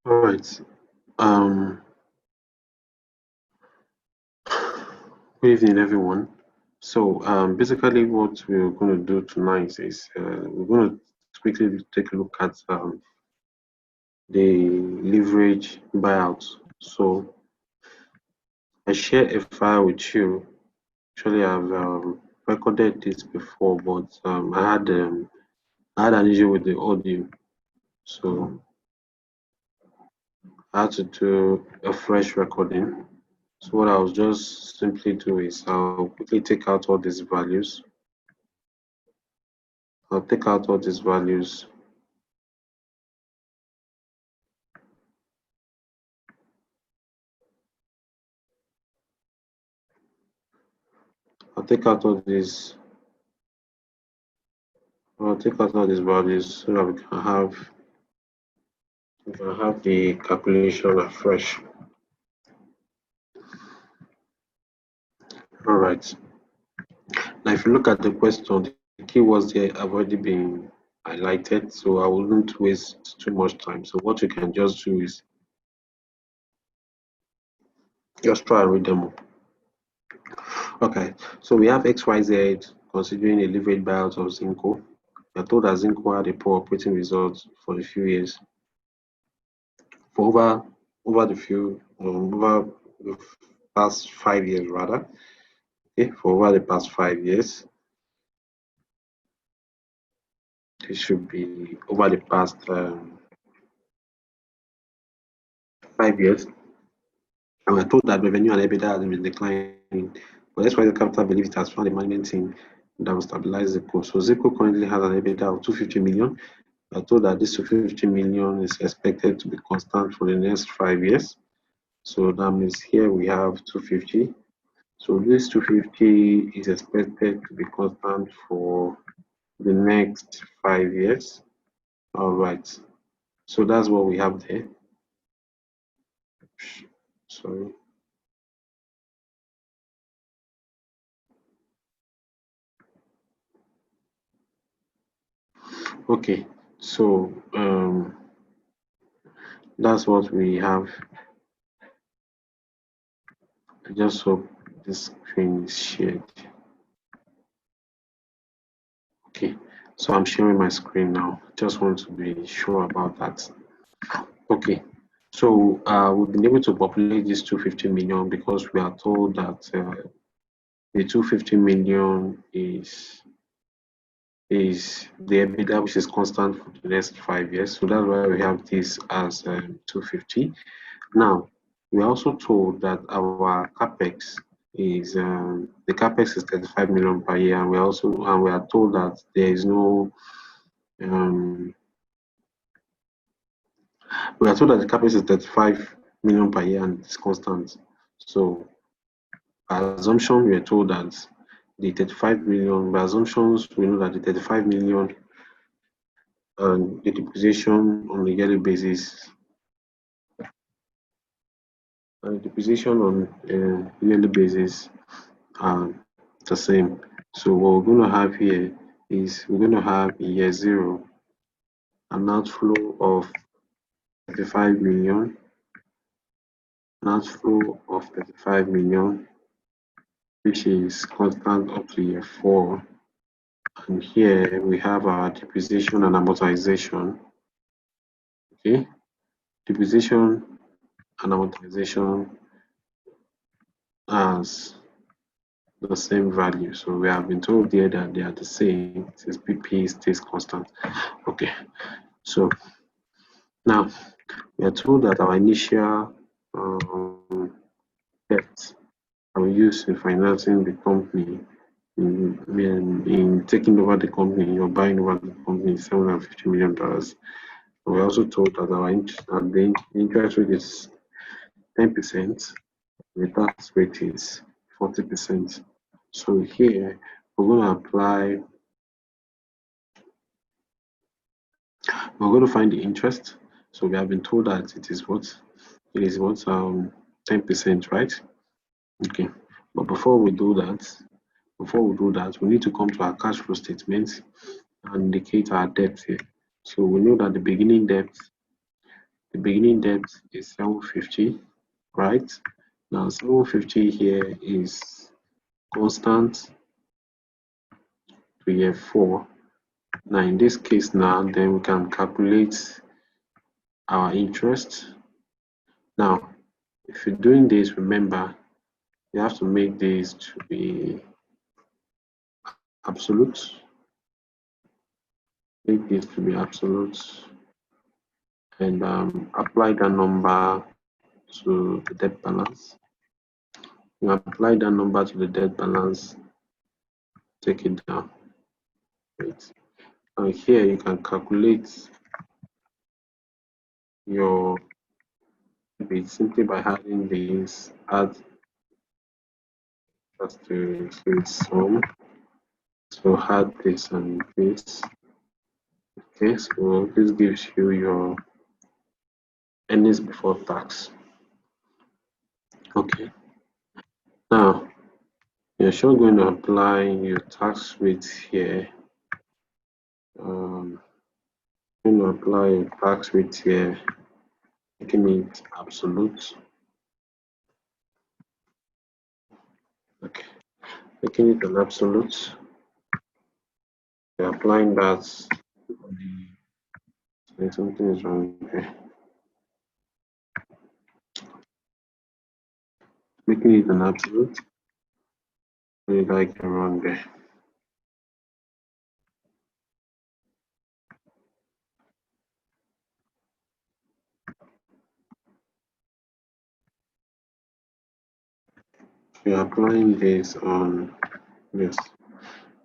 All right. Um, Good evening, everyone. So, basically, what we're going to do tonight is we're going to quickly take a look at the leverage buyout. So, I share a file with you. Actually, I've recorded this before, but I had an issue with the audio, so I had to do a fresh recording. So, what I'll just simply do is I'll quickly take out all these values. I'll take out all these values. I'll take out all these values so that we can have the calculation afresh. All right. Now, if you look at the question, the keywords there have already been highlighted, so I wouldn't waste too much time. So what you can just do is just try and read them up. Okay. So we have XYZ considering a leverage buyout of ZipCo. We are told that ZipCo had a poor operating result for a few years. For over the past 5 years rather. Okay, for over the past 5 years. This should be over the past 5 years. And we're told that revenue and EBITDA has been declining. But that's why the capital believes it has found a management team that will stabilize ZipCo. So ZipCo currently has an EBITDA of 250 million. We're told that this 250 million is expected to be constant for the next 5 years. So that means here we have 250. So this 250 is expected to be constant for the next 5 years. All right. So that's what we have there. Sorry. Okay. So that's what we have. I just hope this screen is shared. Okay. So I'm sharing my screen now. Just want to be sure about that. Okay. So we've been able to populate this 250 million because we are told that the 250 million is the EBITDA, which is constant for the next 5 years. So that's why we have this as 250. Now, we are also told that our capex is the capex is 35 million per year, and we are told that there is no we are told that the capex is 35 million per year and it's constant. So, by assumption, we are told that the 35 million, by assumptions, we know that the 35 million and the depreciation on a yearly basis and the depreciation on a yearly basis are the same. So what we're going to have here is we're going to have in year zero an outflow of 35 million, an outflow of 35 million, which is constant up to year 4. And here we have our depreciation and amortization. Okay, depreciation and amortization as the same value. So we have been told here that they are the same since PP stays constant. Okay, so now we are told that our initial debt that we use in financing the company in taking over the company or buying over the company is $750 million. We're also told that the interest rate is 10%, the tax rate is 40%. So here we're going to find the interest. So we have been told that it is what 10%, right? Okay. But before we do that, we need to come to our cash flow statement and indicate our debt here. So we know that the beginning debt The beginning debt is 750, right? Now 750 here is constant to year 4. Now in this case now, then we can calculate our interest. Now, if you're doing this, remember, you have to make this to be absolute. Make this to be absolute and apply that number to the debt balance. You apply that number to the debt balance, take it down. Right. And here you can calculate your debit simply by adding this, add just to its sum. So add this and this. Okay, so this gives you your earnings before tax. Okay. Now you're sure going to apply your tax rate here. Going to apply your tax rate here, making it absolute. Okay, making it an absolute. You're applying that. Something is wrong here. Making it an absolute. Really like it wrong there. We're applying this on this.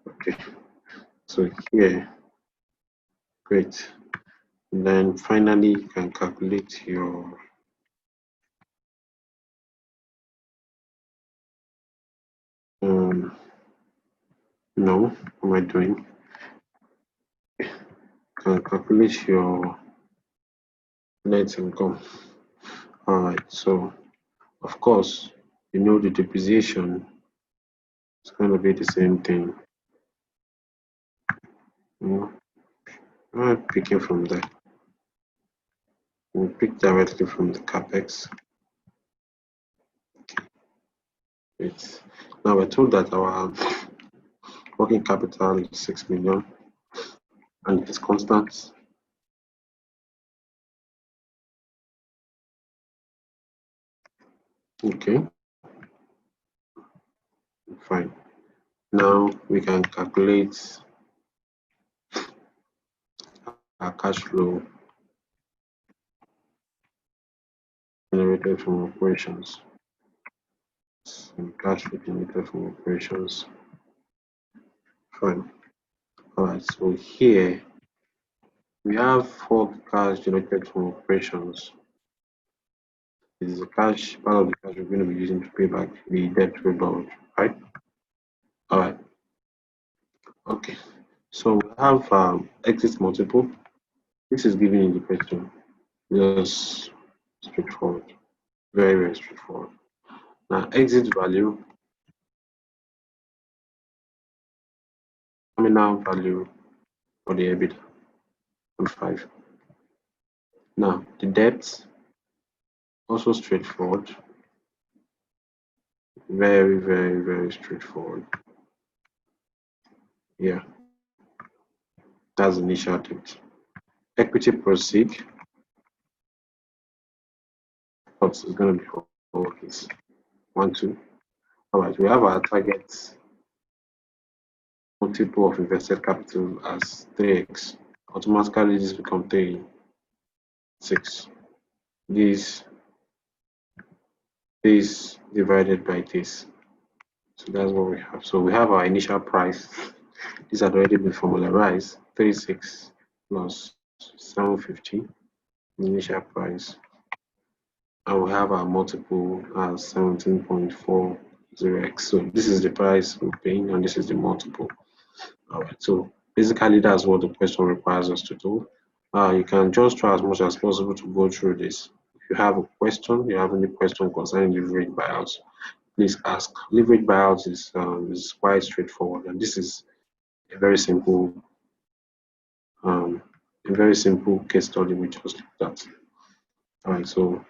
Okay, so here, great. And then finally, you can calculate your no, what am I doing? You can calculate your net income. All right, so of course, you know the depreciation is going to be the same thing. I'm picking from there. We pick directly from the capex. Great. Now we're told that our working capital is 6 million and it is constant. Okay, fine. Now we can calculate our cash flow generated from operations. Cash flow generated from operations. Fine. All right, so here we have 4 cash generated from operations. This is the cash, part of the cash we're going to be using to pay back the debt we borrowed, right? All right. Okay. So we have exit multiple. This is given in the question. Just straightforward. Very, very straightforward. Now, exit value, terminal value for the EBITDA, 5. Now, the debt, also straightforward. Very, very, very straightforward. Yeah, that's initial debt. Equity proceed, is going to be for this 1, 2. All right, we have our target multiple of invested capital as 3x. Automatically, this becomes 6. This divided by this. So that's what we have. So we have our initial price. These had already been formularized. 36 plus 750 initial price. And we have our multiple as 17.40x. So this is the price we're paying, and this is the multiple. All right. So basically, that's what the question requires us to do. You can just try as much as possible to go through this. If you have a question, you have any question concerning leverage buyouts, please ask. Leverage buyouts is quite straightforward, and this is a very simple case study we just looked at. All right, so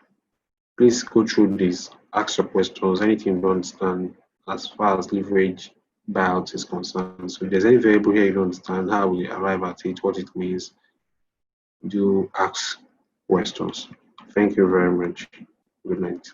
please go through this, ask your questions, anything you don't understand as far as leverage buyout is concerned. So if there's any variable here you don't understand, how we arrive at it, what it means, do ask questions. Thank you very much. Good night.